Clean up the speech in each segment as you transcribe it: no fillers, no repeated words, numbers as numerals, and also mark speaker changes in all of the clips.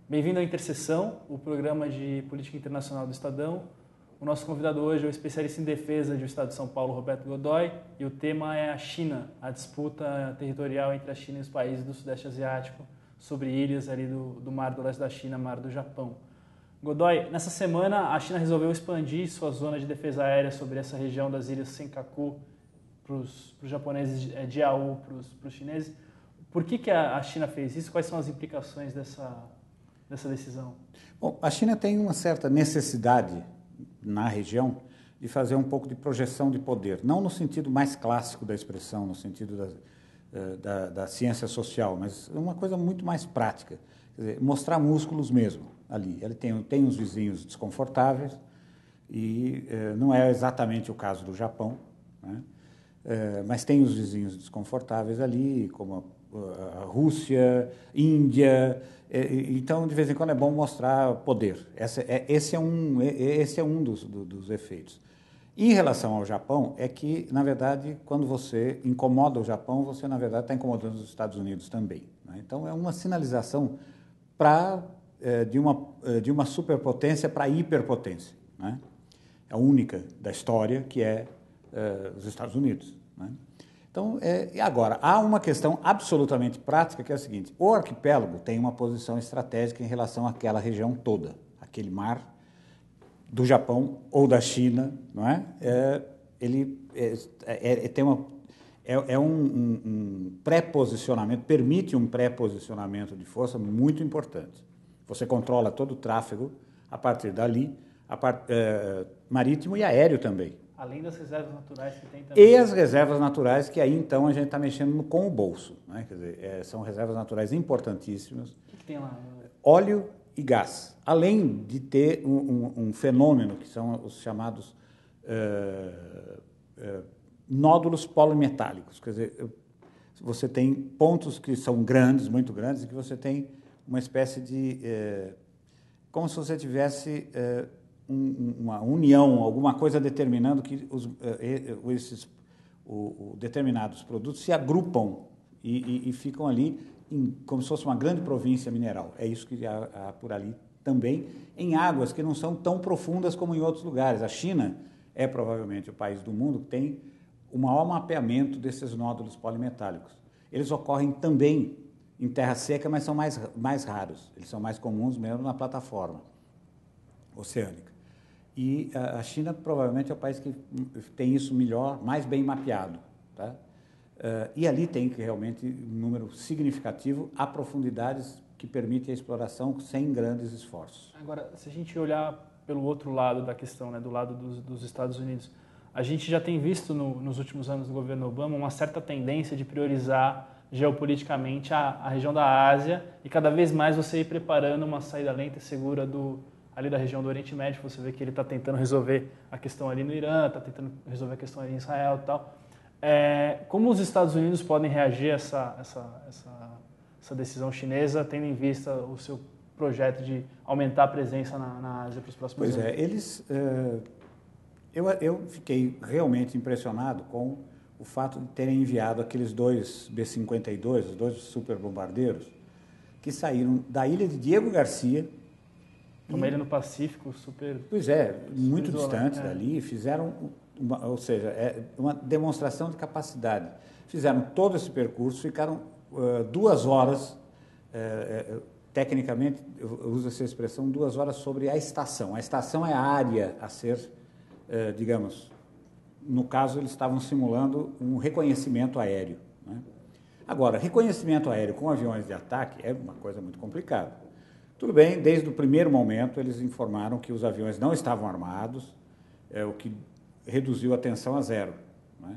Speaker 1: Bem-vindo à Interseção, o programa de política internacional do Estadão. O nosso convidado hoje é o especialista em defesa do Estado de São Paulo, Roberto Godoy, e o tema é a China, a disputa territorial entre a China e os países do Sudeste Asiático sobre ilhas ali do Mar do Leste da China, Mar do Japão. Godoy, nessa semana a China resolveu expandir sua zona de defesa aérea sobre essa região das ilhas Senkaku para os japoneses, Diaoyu para os chineses. Por que a China fez isso? Quais são as implicações dessa decisão?
Speaker 2: Bom, a China tem uma certa necessidade na região de fazer um pouco de projeção de poder, não no sentido mais clássico da expressão, no sentido da ciência social, mas uma coisa muito mais prática, quer dizer, mostrar músculos mesmo ali. Ele tem uns vizinhos desconfortáveis e não é exatamente o caso do Japão, né? Mas tem os vizinhos desconfortáveis ali, como a Rússia, Índia. Então, de vez em quando é bom mostrar poder. Esse é um dos efeitos. Em relação ao Japão, é que, na verdade, quando você incomoda o Japão, você, na verdade, está incomodando os Estados Unidos também, né? Então, é uma sinalização de uma superpotência para hiperpotência, né? A única da história, que é os Estados Unidos, né? Então, agora, há uma questão absolutamente prática, que é a seguinte: o arquipélago tem uma posição estratégica em relação àquela região toda, aquele mar do Japão ou da China, não é? Ele tem um pré-posicionamento, permite um pré-posicionamento de força muito importante. Você controla todo o tráfego a partir dali, marítimo e aéreo também.
Speaker 1: Além das reservas naturais que tem também.
Speaker 2: E as reservas naturais, que aí então a gente está mexendo com o bolso, né? Quer dizer, são reservas naturais importantíssimas.
Speaker 1: O que tem lá?
Speaker 2: Óleo e gás. Além de ter um fenômeno, que são os chamados nódulos polimetálicos. Quer dizer, você tem pontos que são grandes, muito grandes, e que você tem uma espécie de... como se você tivesse... uma união, alguma coisa determinando que determinados produtos se agrupam e ficam ali como se fosse uma grande província mineral. É isso que há por ali também, em águas que não são tão profundas como em outros lugares. A China é provavelmente o país do mundo que tem o maior mapeamento desses nódulos polimetálicos. Eles ocorrem também em terra seca, mas são mais raros. Eles são mais comuns mesmo na plataforma oceânica. E a China provavelmente é o país que tem isso melhor, mais bem mapeado, tá? E ali tem realmente um número significativo a profundidades que permitem a exploração sem grandes esforços.
Speaker 1: Agora, se a gente olhar pelo outro lado da questão, né, do lado dos Estados Unidos, a gente já tem visto nos últimos anos do governo Obama uma certa tendência de priorizar geopoliticamente a região da Ásia e cada vez mais você ir preparando uma saída lenta e segura ali da região do Oriente Médio. Você vê que ele está tentando resolver a questão ali no Irã, está tentando resolver a questão ali em Israel e tal. Como os Estados Unidos podem reagir a essa decisão chinesa, tendo em vista o seu projeto de aumentar a presença na Ásia para os próximos anos?
Speaker 2: Pois é, eu fiquei realmente impressionado com o fato de terem enviado aqueles dois B-52, os dois superbombardeiros, que saíram da ilha de Diego Garcia.
Speaker 1: Uma ilha no Pacífico, super...
Speaker 2: Pois é, muito distante dali, fizeram, uma demonstração de capacidade. Fizeram todo esse percurso, ficaram 2 horas, tecnicamente, eu uso essa expressão, 2 horas sobre a estação. A estação é a área a ser, digamos, no caso eles estavam simulando um reconhecimento aéreo, né? Agora, reconhecimento aéreo com aviões de ataque é uma coisa muito complicada. Tudo bem, desde o primeiro momento eles informaram que os aviões não estavam armados, o que reduziu a tensão a zero, né?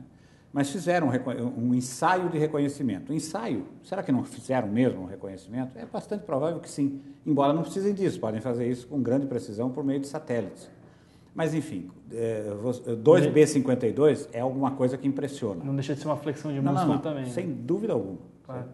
Speaker 2: Mas fizeram um ensaio de reconhecimento. O ensaio, será que não fizeram mesmo um reconhecimento? É bastante provável que sim, embora não precisem disso, podem fazer isso com grande precisão por meio de satélites. Mas, enfim, 2 B-52 é alguma coisa que impressiona.
Speaker 1: Não deixa de ser uma flexão de músculo também.
Speaker 2: Sem dúvida alguma.
Speaker 1: Claro.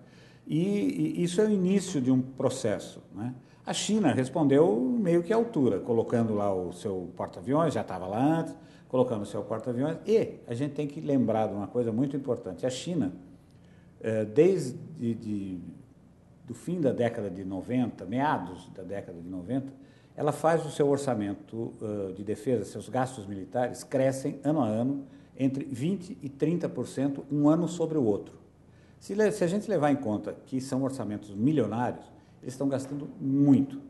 Speaker 2: E isso é o início de um processo, né? A China respondeu meio que à altura, colocando lá o seu porta-aviões, já estava lá antes, colocando o seu porta-aviões. E a gente tem que lembrar de uma coisa muito importante. A China Desde do fim da década de 90, meados da década de 90, ela faz o seu orçamento de defesa, seus gastos militares crescem ano a ano entre 20% e 30%, um ano sobre o outro. Se a gente levar em conta que são orçamentos milionários, eles estão gastando muito.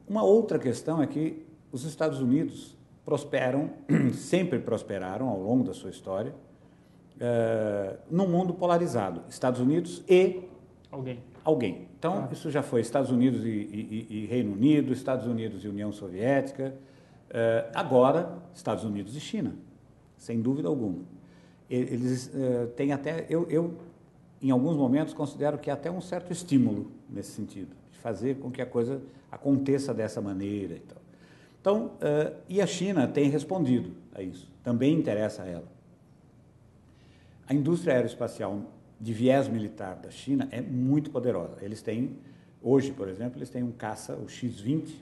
Speaker 2: Uma outra questão é que os Estados Unidos prosperam, sempre prosperaram ao longo da sua história, num mundo polarizado, Estados Unidos e alguém. Então, isso já foi Estados Unidos e Reino Unido, Estados Unidos e União Soviética, agora Estados Unidos e China, sem dúvida alguma. Eles têm até, eu em alguns momentos considero que há até um certo estímulo nesse sentido, de fazer com que a coisa aconteça dessa maneira e tal. Então, e a China tem respondido a isso, também interessa a ela. A indústria aeroespacial de viés militar da China é muito poderosa. Eles têm, hoje, por exemplo, eles têm um caça, o X-20,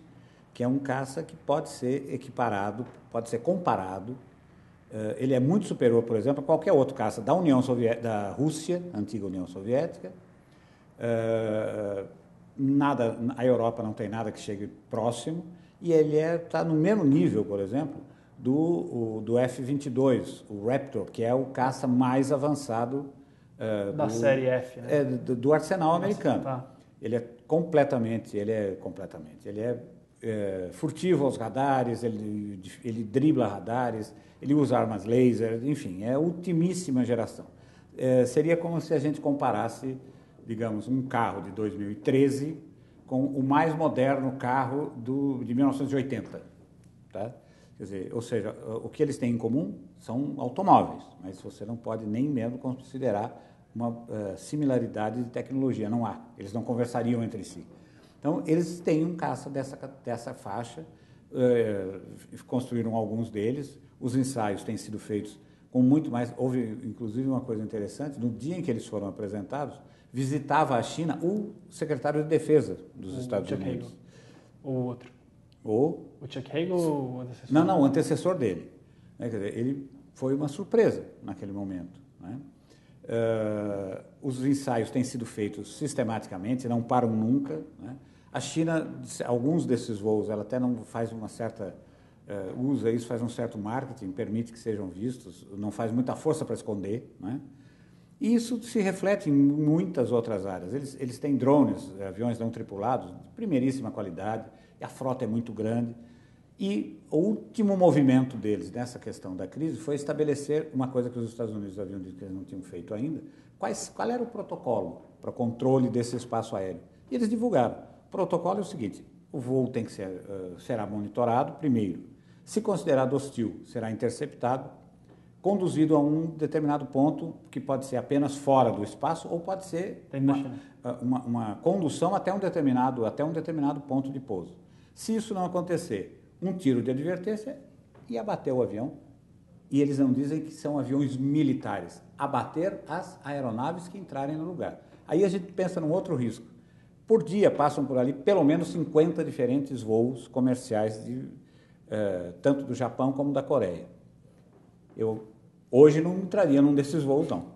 Speaker 2: que é um caça que pode ser equiparado, pode ser comparado. Ele é muito superior, por exemplo, a qualquer outro caça da União Soviética, da Rússia, antiga União Soviética. A Europa não tem nada que chegue próximo, e ele está no mesmo nível, por exemplo, do F-22, o Raptor, que é o caça mais avançado
Speaker 1: da série F, né?
Speaker 2: Do arsenal americano.
Speaker 1: Tá.
Speaker 2: Ele é completamente furtivo aos radares, ele dribla radares, ele usa armas laser, enfim, é ultimíssima geração. Seria como se a gente comparasse, digamos, um carro de 2013 com o mais moderno carro de 1980, tá? Quer dizer, ou seja, o que eles têm em comum são automóveis, mas você não pode nem mesmo considerar uma similaridade de tecnologia, não há. Eles não conversariam entre si. Então, eles têm um caça dessa faixa, construíram alguns deles, os ensaios têm sido feitos com muito mais. Houve, inclusive, uma coisa interessante: no dia em que eles foram apresentados, visitava a China o secretário de Defesa dos Estados Unidos.
Speaker 1: Hagel. O outro.
Speaker 2: O
Speaker 1: Chuck Hagel ou o antecessor?
Speaker 2: Não, o antecessor dele. Quer dizer, ele foi uma surpresa naquele momento, né? Os ensaios têm sido feitos sistematicamente, não param nunca, né? A China, alguns desses voos, ela até não faz uma certa... usa isso, faz um certo marketing, permite que sejam vistos, não faz muita força para esconder, né? E isso se reflete em muitas outras áreas. Eles têm drones, aviões não tripulados, de primeiríssima qualidade, e a frota é muito grande. E o último movimento deles nessa questão da crise foi estabelecer uma coisa que os Estados Unidos haviam dito que eles não tinham feito ainda: qual era o protocolo para controle desse espaço aéreo. E eles divulgaram. O protocolo é o seguinte: o voo tem que será monitorado primeiro. Se considerado hostil, será interceptado, conduzido a um determinado ponto, que pode ser apenas fora do espaço, ou pode ser uma condução até um determinado ponto de pouso. Se isso não acontecer, um tiro de advertência e abater o avião. E eles não dizem que são aviões militares, abater as aeronaves que entrarem no lugar. Aí a gente pensa num outro risco. Por dia passam por ali pelo menos 50 diferentes voos comerciais, tanto do Japão como da Coreia. Eu hoje não entraria num desses voos, não.